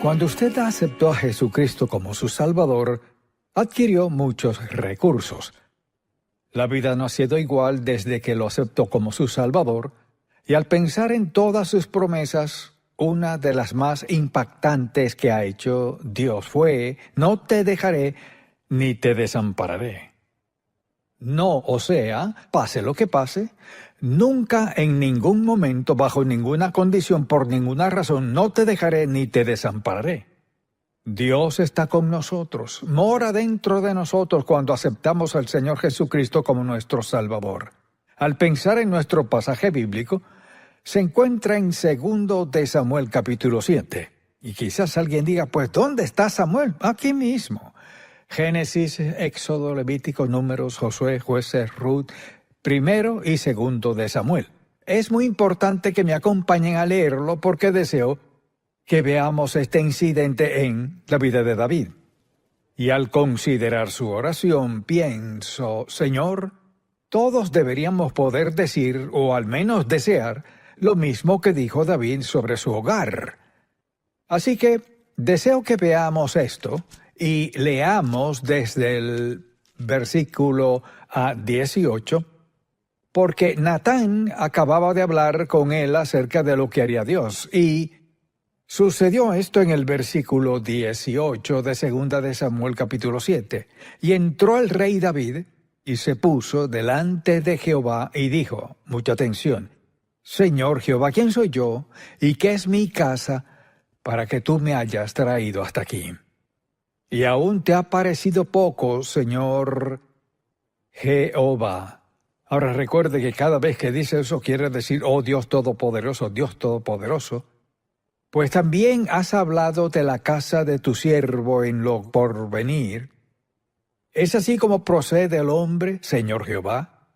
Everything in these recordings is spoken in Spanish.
Cuando usted aceptó a Jesucristo como su Salvador, adquirió muchos recursos. La vida no ha sido igual desde que lo aceptó como su Salvador, y al pensar en todas sus promesas, una de las más impactantes que ha hecho Dios fue: no te dejaré ni te desampararé. No, o sea, pase lo que pase, nunca en ningún momento, bajo ninguna condición, por ninguna razón, no te dejaré ni te desampararé. Dios está con nosotros, mora dentro de nosotros cuando aceptamos al Señor Jesucristo como nuestro Salvador. Al pensar en nuestro pasaje bíblico, se encuentra en 2 de Samuel capítulo 7. Y quizás alguien diga, pues, ¿dónde está Samuel? Aquí mismo. Génesis, Éxodo, Levítico, Números, Josué, Jueces, Ruth, 1 y 2 de Samuel. Es muy importante que me acompañen a leerlo porque deseo que veamos este incidente en la vida de David. Y al considerar su oración, pienso, Señor, todos deberíamos poder decir, o al menos desear, lo mismo que dijo David sobre su hogar. Así que deseo que veamos esto y leamos desde el versículo 18, porque Natán acababa de hablar con él acerca de lo que haría Dios. Y sucedió esto en el versículo 18 de 2 de Samuel capítulo 7. Y entró el rey David y se puso delante de Jehová y dijo, mucha atención, Señor Jehová, ¿quién soy yo y qué es mi casa para que tú me hayas traído hasta aquí? Y aún te ha parecido poco, Señor Jehová. Ahora recuerde que cada vez que dice eso quiere decir, oh Dios Todopoderoso, Dios Todopoderoso. Pues también has hablado de la casa de tu siervo en lo porvenir. ¿Es así como procede el hombre, Señor Jehová?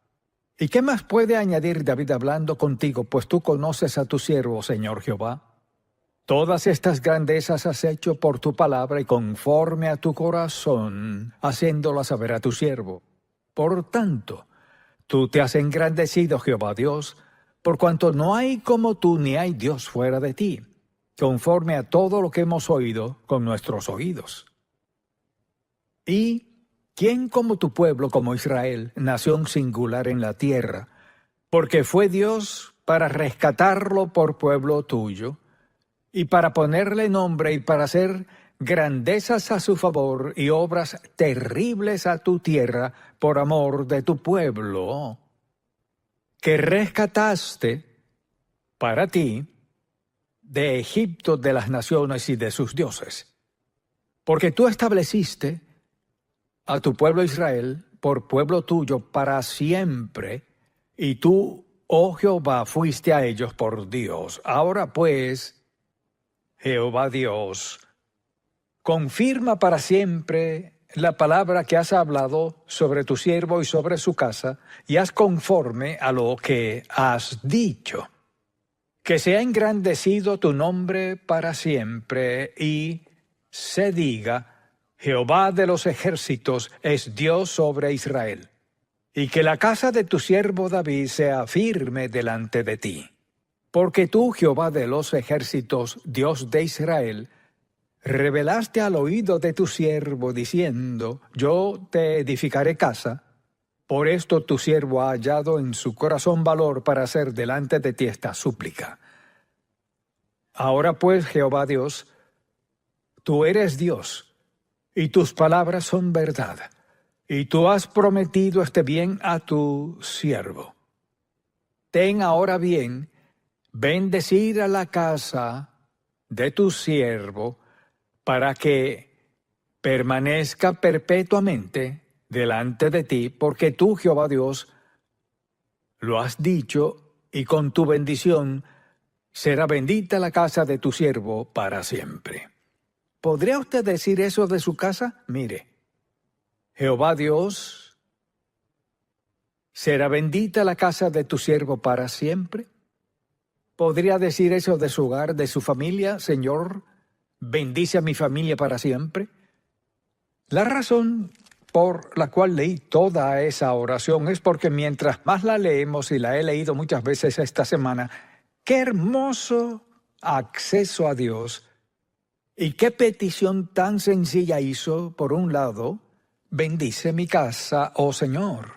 ¿Y qué más puede añadir David hablando contigo, pues tú conoces a tu siervo, Señor Jehová? Todas estas grandezas has hecho por tu palabra y conforme a tu corazón, haciéndolas saber a tu siervo. Por tanto, tú te has engrandecido, Jehová Dios, por cuanto no hay como tú ni hay Dios fuera de ti, conforme a todo lo que hemos oído con nuestros oídos. ¿Y quién como tu pueblo, como Israel, nación singular en la tierra? Porque fue Dios para rescatarlo por pueblo tuyo, y para ponerle nombre y para hacer grandezas a su favor y obras terribles a tu tierra por amor de tu pueblo, que rescataste para ti de Egipto, de las naciones y de sus dioses. Porque tú estableciste a tu pueblo Israel por pueblo tuyo para siempre, y tú, oh Jehová, fuiste a ellos por Dios. Ahora pues, Jehová Dios, confirma para siempre la palabra que has hablado sobre tu siervo y sobre su casa, y haz conforme a lo que has dicho. Que sea engrandecido tu nombre para siempre, y se diga, Jehová de los ejércitos es Dios sobre Israel. Y que la casa de tu siervo David sea firme delante de ti. Porque tú, Jehová de los ejércitos, Dios de Israel, revelaste al oído de tu siervo, diciendo, yo te edificaré casa. Por esto tu siervo ha hallado en su corazón valor para hacer delante de ti esta súplica. Ahora pues, Jehová Dios, tú eres Dios, y tus palabras son verdad, y tú has prometido este bien a tu siervo. Ten ahora bien, bendecir a la casa de tu siervo, para que permanezca perpetuamente delante de ti, porque tú, Jehová Dios, lo has dicho, y con tu bendición será bendita la casa de tu siervo para siempre. ¿Podría usted decir eso de su casa? Mire, Jehová Dios, ¿será bendita la casa de tu siervo para siempre? ¿Podría decir eso de su hogar, de su familia? Señor, bendice a mi familia para siempre. La razón por la cual leí toda esa oración es porque mientras más la leemos, y la he leído muchas veces esta semana, qué hermoso acceso a Dios ¿Y qué petición tan sencilla hizo? Por un lado, bendice mi casa, oh Señor.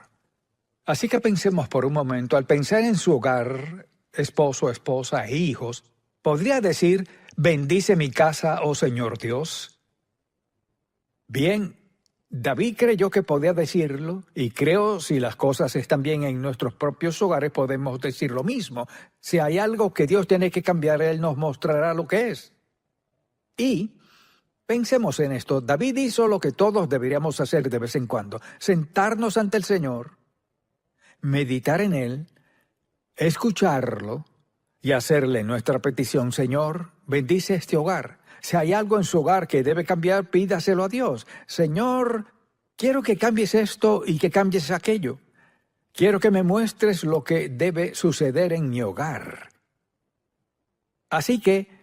Así que pensemos por un momento, al pensar en su hogar, esposo, esposa e hijos, ¿podría decir, bendice mi casa, oh Señor Dios? Bien, David creyó que podía decirlo, y creo si las cosas están bien en nuestros propios hogares podemos decir lo mismo. Si hay algo que Dios tiene que cambiar, Él nos mostrará lo que es. Y pensemos en esto, David hizo lo que todos deberíamos hacer de vez en cuando, sentarnos ante el Señor, meditar en Él, escucharlo y hacerle nuestra petición. Señor, bendice este hogar. Si hay algo en su hogar que debe cambiar, pídaselo a Dios. Señor, quiero que cambies esto y que cambies aquello. Quiero que me muestres lo que debe suceder en mi hogar. Así que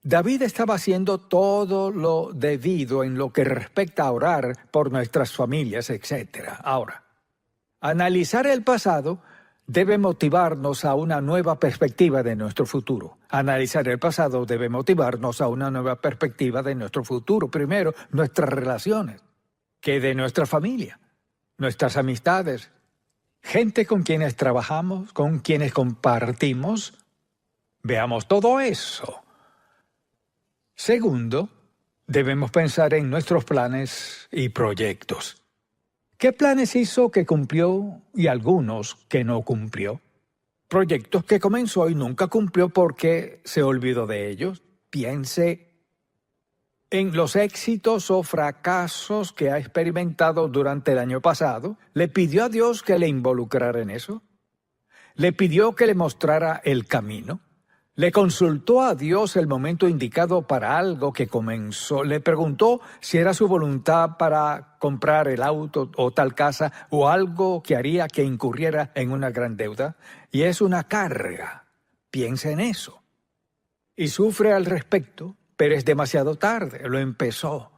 David estaba haciendo todo lo debido en lo que respecta a orar por nuestras familias, etc. Ahora, analizar el pasado debe motivarnos a una nueva perspectiva de nuestro futuro. Analizar el pasado debe motivarnos a una nueva perspectiva de nuestro futuro. Primero, nuestras relaciones, que de nuestra familia, nuestras amistades, gente con quienes trabajamos, con quienes compartimos. Veamos todo eso. Segundo, debemos pensar en nuestros planes y proyectos. ¿Qué planes hizo que cumplió y algunos que no cumplió? Proyectos que comenzó y nunca cumplió porque se olvidó de ellos. Piense en los éxitos o fracasos que ha experimentado durante el año pasado. ¿Le pidió a Dios que le involucrara en eso? ¿Le pidió que le mostrara el camino? ¿Le consultó a Dios el momento indicado para algo que comenzó? ¿Le preguntó si era su voluntad para comprar el auto o tal casa o algo que haría que incurriera en una gran deuda? Y es una carga. Piensa en eso. Y sufre al respecto, pero es demasiado tarde. Lo empezó.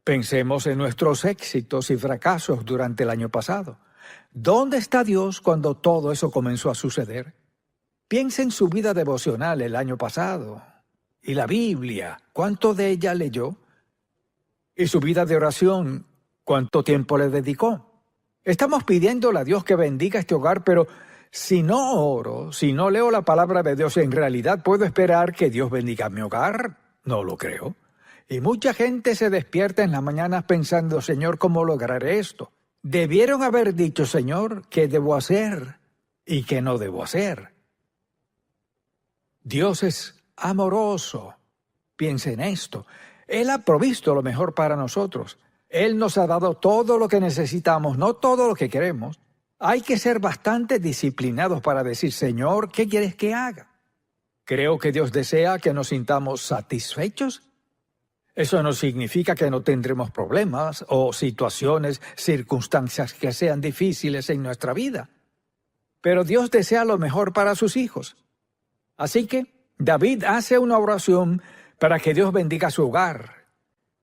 Pensemos en nuestros éxitos y fracasos durante el año pasado. ¿Dónde está Dios cuando todo eso comenzó a suceder? Piensa en su vida devocional el año pasado. Y la Biblia, ¿cuánto de ella leyó? Y su vida de oración, ¿cuánto tiempo le dedicó? Estamos pidiéndole a Dios que bendiga este hogar, pero si no oro, si no leo la palabra de Dios, ¿en realidad puedo esperar que Dios bendiga mi hogar? No lo creo. Y mucha gente se despierta en las mañanas pensando, Señor, ¿cómo lograré esto? Debieron haber dicho, Señor, ¿qué debo hacer y qué no debo hacer? Dios es amoroso. Piensa en esto. Él ha provisto lo mejor para nosotros. Él nos ha dado todo lo que necesitamos, no todo lo que queremos. Hay que ser bastante disciplinados para decir, Señor, ¿qué quieres que haga? Creo que Dios desea que nos sintamos satisfechos. Eso no significa que no tendremos problemas o situaciones, circunstancias que sean difíciles en nuestra vida. Pero Dios desea lo mejor para sus hijos. Así que David hace una oración para que Dios bendiga su hogar,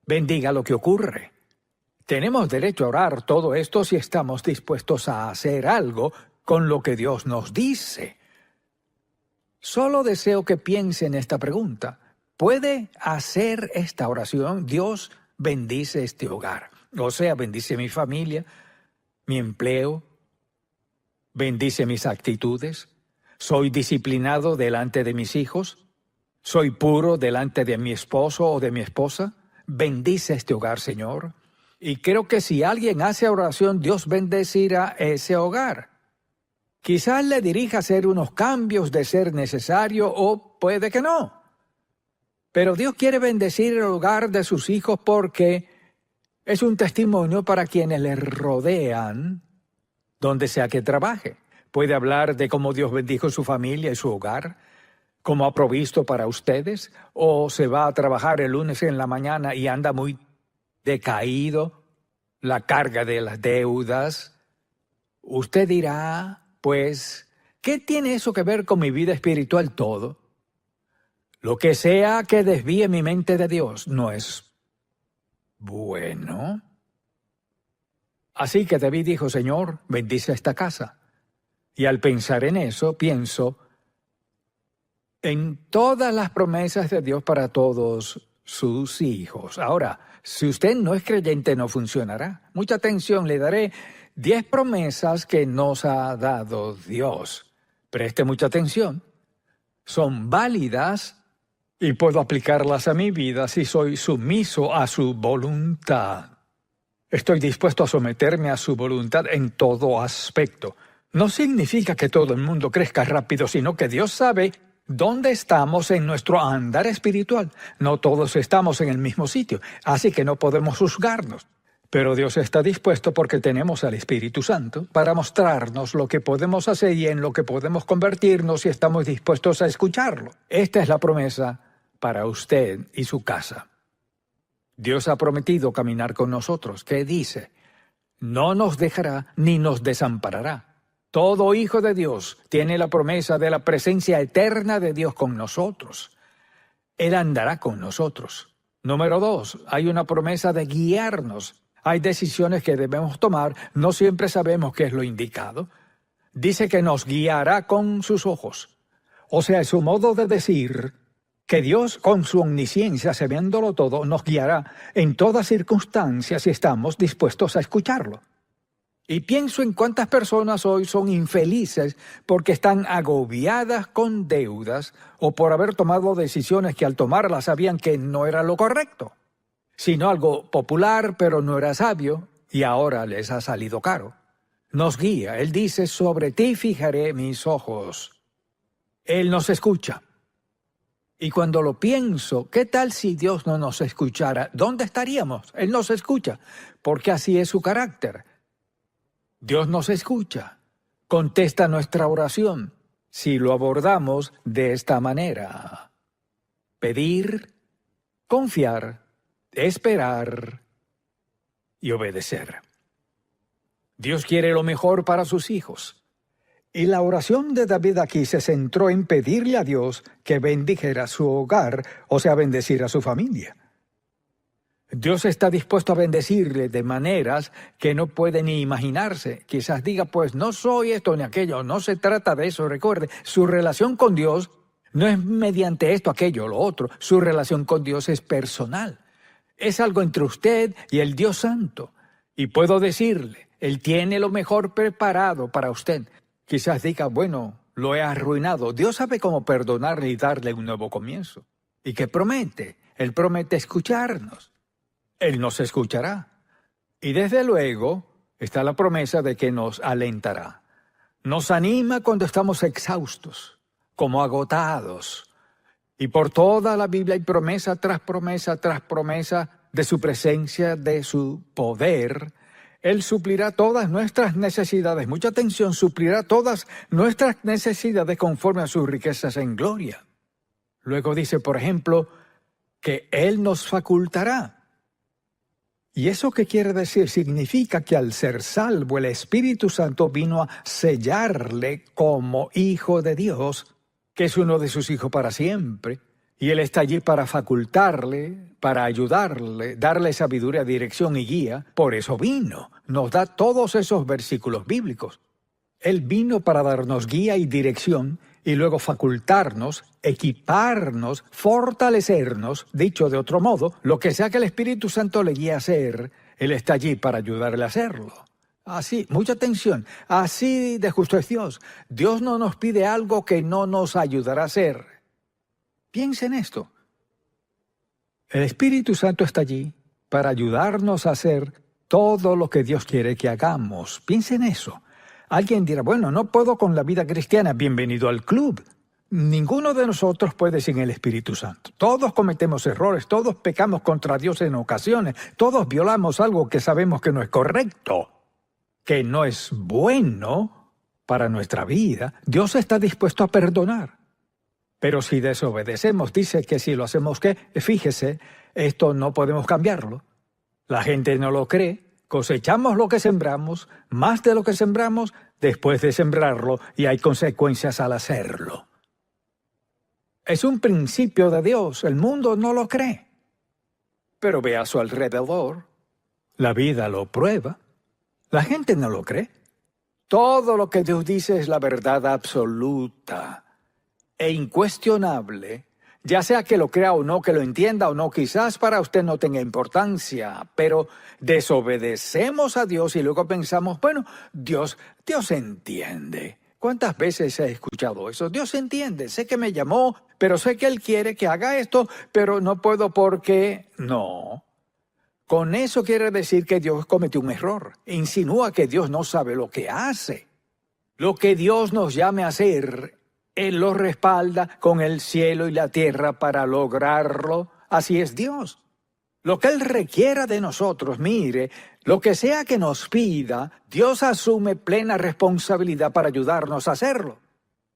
bendiga lo que ocurre. Tenemos derecho a orar todo esto si estamos dispuestos a hacer algo con lo que Dios nos dice. Solo deseo que piense en esta pregunta. ¿Puede hacer esta oración? Dios bendice este hogar. O sea, bendice mi familia, mi empleo, bendice mis actitudes. ¿Soy disciplinado delante de mis hijos? ¿Soy puro delante de mi esposo o de mi esposa? Bendice este hogar, Señor. Y creo que si alguien hace oración, Dios bendecirá ese hogar. Quizás le dirija a hacer unos cambios de ser necesario o puede que no. Pero Dios quiere bendecir el hogar de sus hijos porque es un testimonio para quienes le rodean, donde sea que trabaje. Puede hablar de cómo Dios bendijo su familia y su hogar, cómo ha provisto para ustedes, o se va a trabajar el lunes en la mañana y anda muy decaído, la carga de las deudas. Usted dirá, pues, ¿qué tiene eso que ver con mi vida espiritual? Todo. Lo que sea que desvíe mi mente de Dios no es bueno. Así que David dijo, Señor, bendice esta casa. Y al pensar en eso, pienso en todas las promesas de Dios para todos sus hijos. Ahora, si usted no es creyente, no funcionará. Mucha atención, le daré 10 promesas que nos ha dado Dios. Preste mucha atención. Son válidas y puedo aplicarlas a mi vida si soy sumiso a su voluntad. Estoy dispuesto a someterme a su voluntad en todo aspecto. No significa que todo el mundo crezca rápido, sino que Dios sabe dónde estamos en nuestro andar espiritual. No todos estamos en el mismo sitio, así que no podemos juzgarnos. Pero Dios está dispuesto porque tenemos al Espíritu Santo para mostrarnos lo que podemos hacer y en lo que podemos convertirnos si estamos dispuestos a escucharlo. Esta es la promesa para usted y su casa. Dios ha prometido caminar con nosotros. ¿Qué dice? No nos dejará ni nos desamparará. Todo hijo de Dios tiene la promesa de la presencia eterna de Dios con nosotros. Él andará con nosotros. Número 2, hay una promesa de guiarnos. Hay decisiones que debemos tomar, no siempre sabemos qué es lo indicado. Dice que nos guiará con sus ojos. O sea, es su modo de decir que Dios, con su omnisciencia, sabiéndolo todo, nos guiará en todas circunstancias si estamos dispuestos a escucharlo. Y pienso en cuántas personas hoy son infelices porque están agobiadas con deudas o por haber tomado decisiones que al tomarlas sabían que no era lo correcto, sino algo popular pero no era sabio y ahora les ha salido caro. Nos guía, Él dice, sobre ti fijaré mis ojos. Él nos escucha. Y cuando lo pienso, ¿qué tal si Dios no nos escuchara? ¿Dónde estaríamos? Él nos escucha, porque así es su carácter. Dios nos escucha, contesta nuestra oración, si lo abordamos de esta manera. Pedir, confiar, esperar y obedecer. Dios quiere lo mejor para sus hijos. Y la oración de David aquí se centró en pedirle a Dios que bendijera su hogar, o sea, bendecir a su familia. Dios está dispuesto a bendecirle de maneras que no puede ni imaginarse. Quizás diga, pues no soy esto ni aquello, no se trata de eso. Recuerde, su relación con Dios no es mediante esto, aquello, lo otro. Su relación con Dios es personal. Es algo entre usted y el Dios Santo. Y puedo decirle, Él tiene lo mejor preparado para usted. Quizás diga, bueno, lo he arruinado. Dios sabe cómo perdonarle y darle un nuevo comienzo. ¿Y qué promete? Él promete escucharnos. Él nos escuchará. Y desde luego está la promesa de que nos alentará. Nos anima cuando estamos exhaustos, como agotados. Y por toda la Biblia hay promesa tras promesa tras promesa de su presencia, de su poder. Él suplirá todas nuestras necesidades. Mucha atención, suplirá todas nuestras necesidades conforme a sus riquezas en gloria. Luego dice, por ejemplo, que Él nos facultará. ¿Y eso qué quiere decir? Significa que al ser salvo, el Espíritu Santo vino a sellarle como hijo de Dios, que es uno de sus hijos para siempre. Y Él está allí para facultarle, para ayudarle, darle sabiduría, dirección y guía. Por eso vino. Nos da todos esos versículos bíblicos. Él vino para darnos guía y dirección y luego facultarnos, equiparnos, fortalecernos. Dicho de otro modo, lo que sea que el Espíritu Santo le guíe a hacer, Él está allí para ayudarle a hacerlo. Así, mucha atención, así de justo es Dios. Dios no nos pide algo que no nos ayudará a hacer. Piensa en esto. El Espíritu Santo está allí para ayudarnos a hacer todo lo que Dios quiere que hagamos. Piensa en eso. Alguien dirá, bueno, no puedo con la vida cristiana. Bienvenido al club. Ninguno de nosotros puede sin el Espíritu Santo. Todos cometemos errores, todos pecamos contra Dios en ocasiones, todos violamos algo que sabemos que no es correcto, que no es bueno para nuestra vida. Dios está dispuesto a perdonar. Pero si desobedecemos, dice que si lo hacemos, ¿qué? Fíjese, esto no podemos cambiarlo. La gente no lo cree. Cosechamos lo que sembramos, más de lo que sembramos después de sembrarlo, y hay consecuencias al hacerlo. Es un principio de Dios, el mundo no lo cree. Pero ve a su alrededor, la vida lo prueba, la gente no lo cree. Todo lo que Dios dice es la verdad absoluta. e incuestionable, ya sea que lo crea o no, que lo entienda o no, quizás para usted no tenga importancia, pero desobedecemos a Dios y luego pensamos, bueno, Dios entiende. ¿Cuántas veces he escuchado eso? Dios entiende, sé que me llamó, pero sé que Él quiere que haga esto, pero no puedo porque no. Con eso quiere decir que Dios cometió un error. Insinúa que Dios no sabe lo que hace. Lo que Dios nos llame a hacer, Él lo respalda con el cielo y la tierra para lograrlo. Así es Dios. Lo que Él requiera de nosotros, mire, lo que sea que nos pida, Dios asume plena responsabilidad para ayudarnos a hacerlo.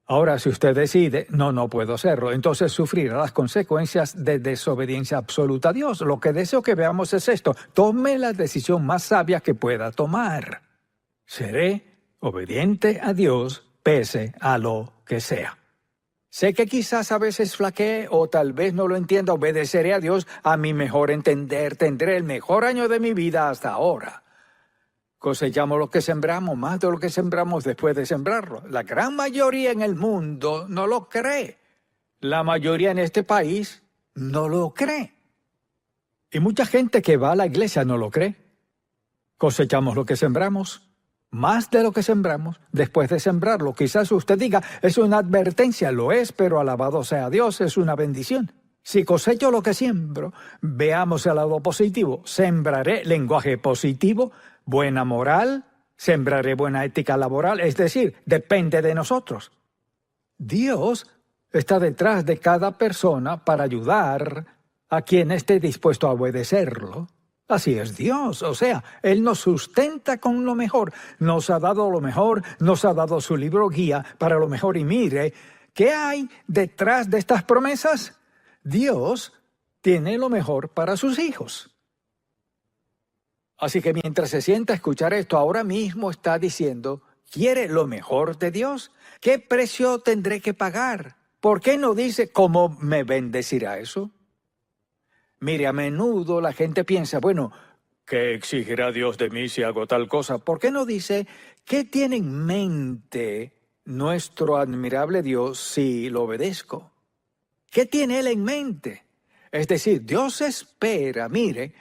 Ahora, si usted decide, no puedo hacerlo, entonces sufrirá las consecuencias de desobediencia absoluta a Dios. Lo que deseo que veamos es esto: tome la decisión más sabia que pueda tomar. Seré obediente a Dios pese a lo que sea. Sé que quizás a veces flaquee o tal vez no lo entienda. Obedeceré a Dios a mi mejor entender. Tendré el mejor año de mi vida hasta ahora. Cosechamos lo que sembramos, más de lo que sembramos después de sembrarlo. La gran mayoría en el mundo no lo cree. La mayoría en este país no lo cree. Y mucha gente que va a la iglesia no lo cree. Cosechamos lo que sembramos. Más de lo que sembramos después de sembrarlo. Quizás usted diga, es una advertencia, lo es, pero alabado sea Dios, es una bendición. Si cosecho lo que siembro, veamos el lado positivo. Sembraré lenguaje positivo, buena moral, sembraré buena ética laboral, es decir, depende de nosotros. Dios está detrás de cada persona para ayudar a quien esté dispuesto a obedecerlo. Así es Dios, o sea, Él nos sustenta con lo mejor, nos ha dado lo mejor, nos ha dado su libro guía para lo mejor. Y mire, ¿qué hay detrás de estas promesas? Dios tiene lo mejor para sus hijos. Así que mientras se sienta a escuchar esto, ahora mismo está diciendo, ¿quiere lo mejor de Dios? ¿Qué precio tendré que pagar? ¿Por qué no dice cómo me bendecirá eso? Mire, a menudo la gente piensa, bueno, ¿qué exigirá Dios de mí si hago tal cosa? ¿Por qué no dice qué tiene en mente nuestro admirable Dios si lo obedezco? ¿Qué tiene Él en mente? Es decir, Dios espera, mire,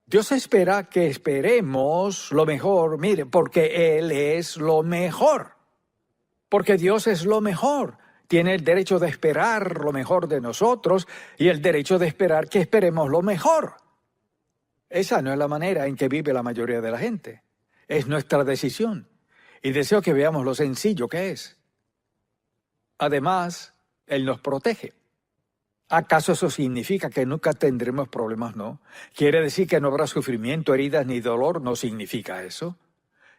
Dios espera que esperemos lo mejor, mire, porque Él es lo mejor. Porque Dios es lo mejor. Tiene el derecho de esperar lo mejor de nosotros y el derecho de esperar que esperemos lo mejor. Esa no es la manera en que vive la mayoría de la gente. Es nuestra decisión. Y deseo que veamos lo sencillo que es. Además, Él nos protege. ¿Acaso eso significa que nunca tendremos problemas? No. ¿Quiere decir que no habrá sufrimiento, heridas ni dolor? No significa eso.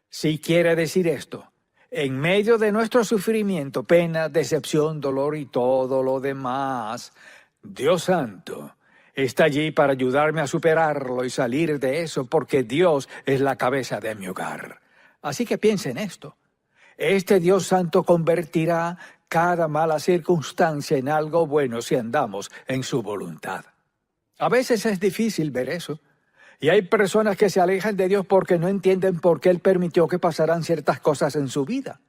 Sí quiere decir esto. En medio de nuestro sufrimiento, pena, decepción, dolor y todo lo demás, Dios Santo está allí para ayudarme a superarlo y salir de eso, porque Dios es la cabeza de mi hogar. Así que piense en esto. Este Dios Santo convertirá cada mala circunstancia en algo bueno si andamos en su voluntad. A veces es difícil ver eso. Y hay personas que se alejan de Dios porque no entienden por qué Él permitió que pasaran ciertas cosas en su vida.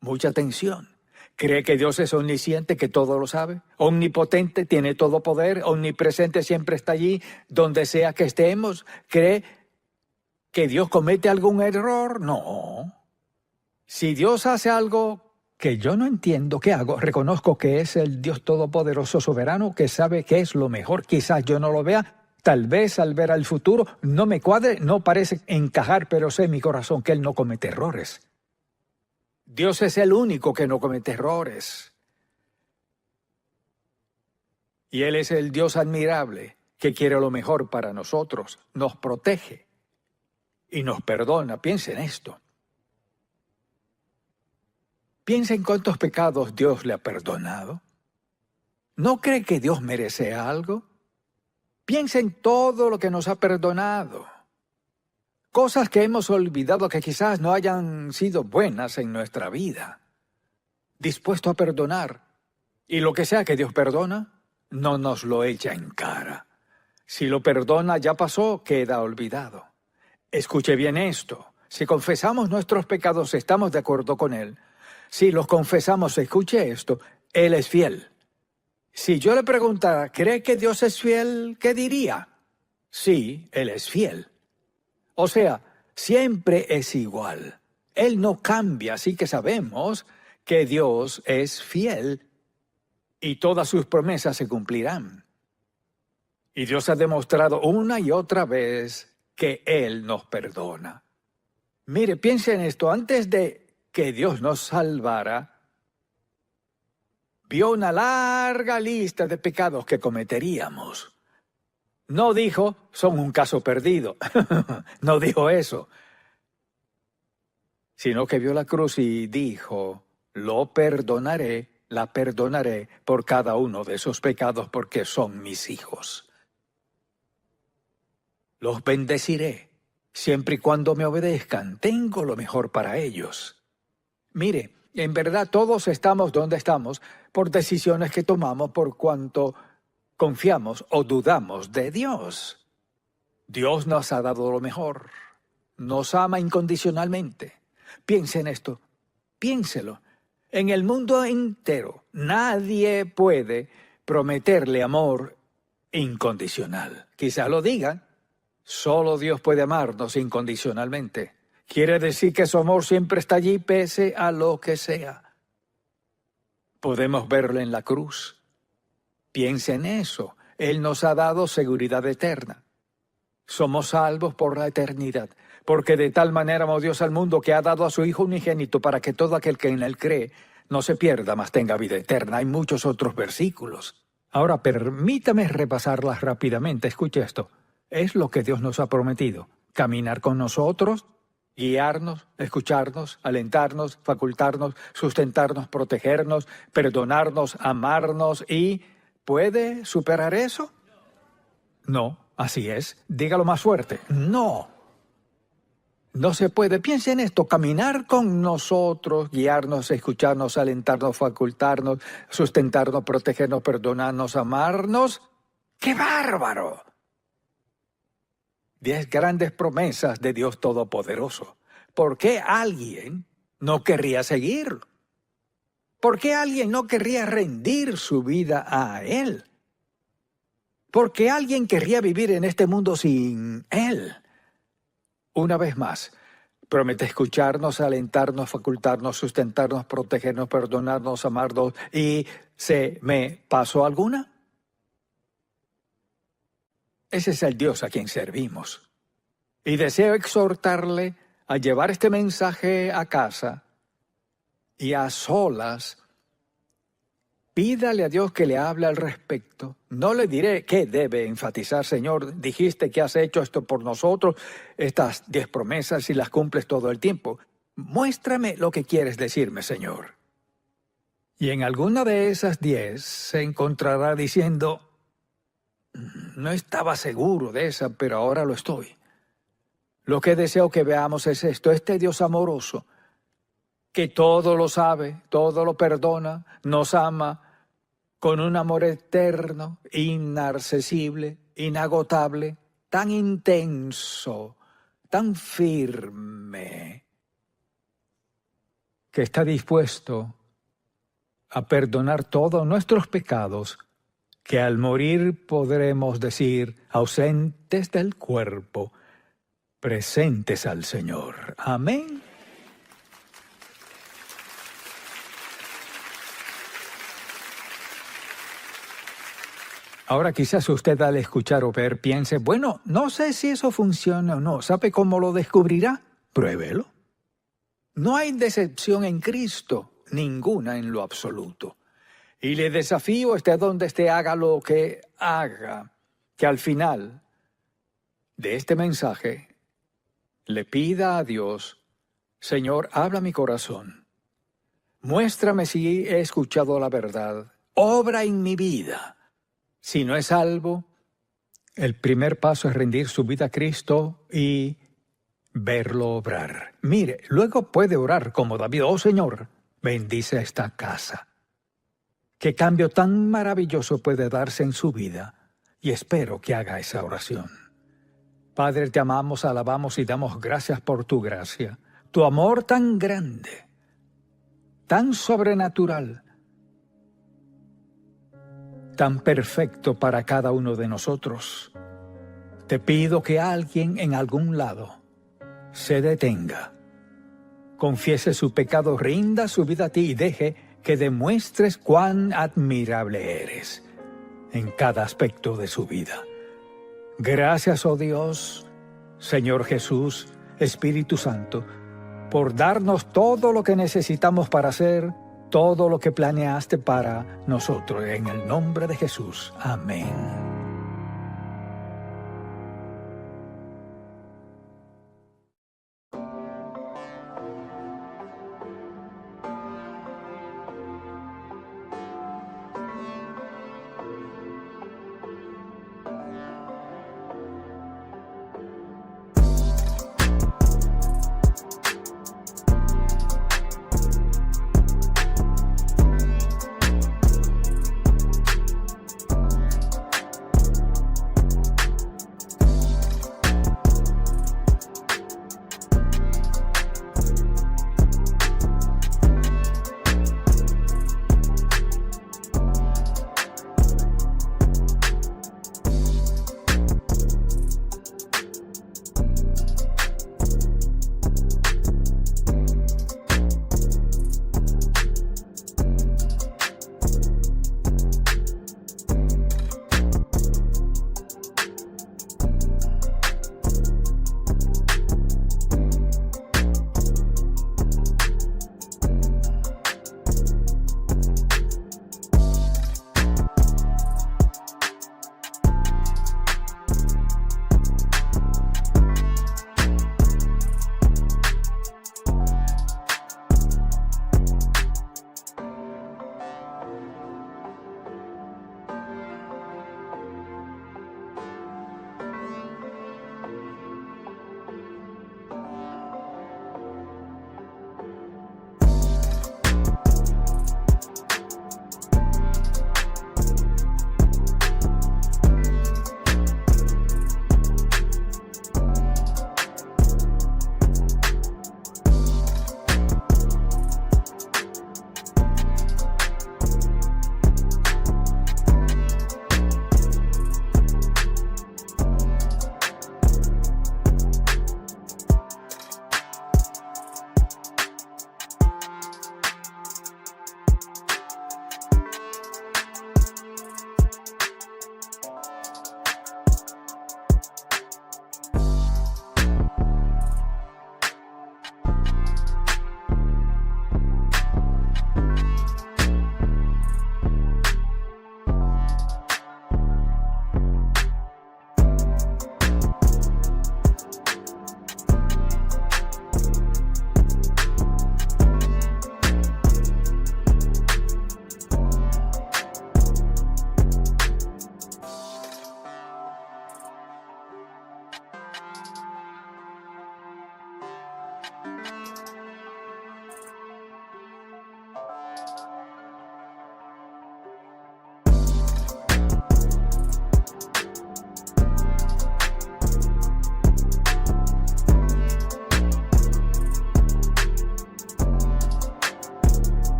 Mucha atención. ¿Cree que Dios es omnisciente, que todo lo sabe? Omnipotente, tiene todo poder, omnipresente, siempre está allí, donde sea que estemos. ¿Cree que Dios comete algún error? No. Si Dios hace algo que yo no entiendo, ¿qué hago? Reconozco que es el Dios todopoderoso soberano, que sabe qué es lo mejor. Quizás yo no lo vea. Tal vez al ver al futuro no me cuadre, no parece encajar, pero sé en mi corazón que Él no comete errores. Dios es el único que no comete errores. Y Él es el Dios admirable que quiere lo mejor para nosotros, nos protege y nos perdona. Piensa en esto. Piensa en cuántos pecados Dios le ha perdonado. ¿No cree que Dios merece algo? Piensa en todo lo que nos ha perdonado. Cosas que hemos olvidado que quizás no hayan sido buenas en nuestra vida. Dispuesto a perdonar. Y lo que sea que Dios perdona, no nos lo echa en cara. Si lo perdona, ya pasó, queda olvidado. Escuche bien esto. Si confesamos nuestros pecados, estamos de acuerdo con Él. Si los confesamos, escuche esto, Él es fiel. Si yo le preguntara, ¿cree que Dios es fiel? ¿Qué diría? Sí, Él es fiel. O sea, siempre es igual. Él no cambia, así que sabemos que Dios es fiel y todas sus promesas se cumplirán. Y Dios ha demostrado una y otra vez que Él nos perdona. Mire, piense en esto. Antes de que Dios nos salvara, vio una larga lista de pecados que cometeríamos. No dijo, son un caso perdido. No dijo eso. Sino que vio la cruz y dijo, lo perdonaré, la perdonaré por cada uno de esos pecados porque son mis hijos. Los bendeciré, siempre y cuando me obedezcan. Tengo lo mejor para ellos. Mire, en verdad todos estamos donde estamos por decisiones que tomamos por cuanto confiamos o dudamos de Dios. Dios nos ha dado lo mejor. Nos ama incondicionalmente. Piense en esto. Piénselo. En el mundo entero, nadie puede prometerle amor incondicional. Quizá lo digan. Solo Dios puede amarnos incondicionalmente. Quiere decir que su amor siempre está allí pese a lo que sea. Podemos verlo en la cruz. Piense en eso. Él nos ha dado seguridad eterna. Somos salvos por la eternidad, porque de tal manera amó Dios al mundo que ha dado a su Hijo unigénito para que todo aquel que en él cree no se pierda, mas tenga vida eterna. Hay muchos otros versículos. Ahora permítame repasarlas rápidamente. Escuche esto. Es lo que Dios nos ha prometido. Caminar con nosotros, guiarnos, escucharnos, alentarnos, facultarnos, sustentarnos, protegernos, perdonarnos, amarnos y... ¿Puede superar eso? No, así es. Dígalo más fuerte. No. No se puede. Piense en esto. Caminar con nosotros, guiarnos, escucharnos, alentarnos, facultarnos, sustentarnos, protegernos, perdonarnos, amarnos. ¡Qué bárbaro! 10 grandes promesas de Dios Todopoderoso. ¿Por qué alguien no querría seguirlo? ¿Por qué alguien no querría rendir su vida a Él? ¿Por qué alguien querría vivir en este mundo sin Él? Una vez más, promete escucharnos, alentarnos, facultarnos, sustentarnos, protegernos, perdonarnos, amarnos. ¿Y se me pasó alguna? Ese es el Dios a quien servimos. Y deseo exhortarle a llevar este mensaje a casa y a solas. Pídale a Dios que le hable al respecto. No le diré qué debe enfatizar. Señor, dijiste que has hecho esto por nosotros, estas 10 promesas y las cumples todo el tiempo. Muéstrame lo que quieres decirme, Señor. Y en alguna de esas 10 se encontrará diciendo, no estaba seguro de esa, pero ahora lo estoy. Lo que deseo que veamos es esto, este Dios amoroso, que todo lo sabe, todo lo perdona, nos ama con un amor eterno, inaccesible, inagotable, tan intenso, tan firme, que está dispuesto a perdonar todos nuestros pecados, que al morir podremos decir, ausentes del cuerpo, presentes al Señor. Amén. Ahora quizás usted al escuchar o ver piense, bueno, no sé si eso funciona o no. ¿Sabe cómo lo descubrirá? Pruébelo. No hay decepción en Cristo, ninguna en lo absoluto. Y le desafío, esté donde esté, haga lo que haga, que al final de este mensaje le pida a Dios, Señor, habla mi corazón. Muéstrame si he escuchado la verdad. Obra en mi vida. Si no es salvo, el primer paso es rendir su vida a Cristo y verlo obrar. Mire, luego puede orar como David, oh Señor, bendice esta casa. ¿Qué cambio tan maravilloso puede darse en su vida? Y espero que haga esa oración. Padre, te amamos, alabamos y damos gracias por tu gracia. Tu amor tan grande, tan sobrenatural, tan perfecto para cada uno de nosotros. Te pido que alguien en algún lado se detenga, confiese su pecado, rinda su vida a ti y deje que demuestres cuán admirable eres en cada aspecto de su vida. Gracias, oh Dios, Señor Jesús, Espíritu Santo, por darnos todo lo que necesitamos para hacer todo lo que planeaste para nosotros. En el nombre de Jesús. Amén.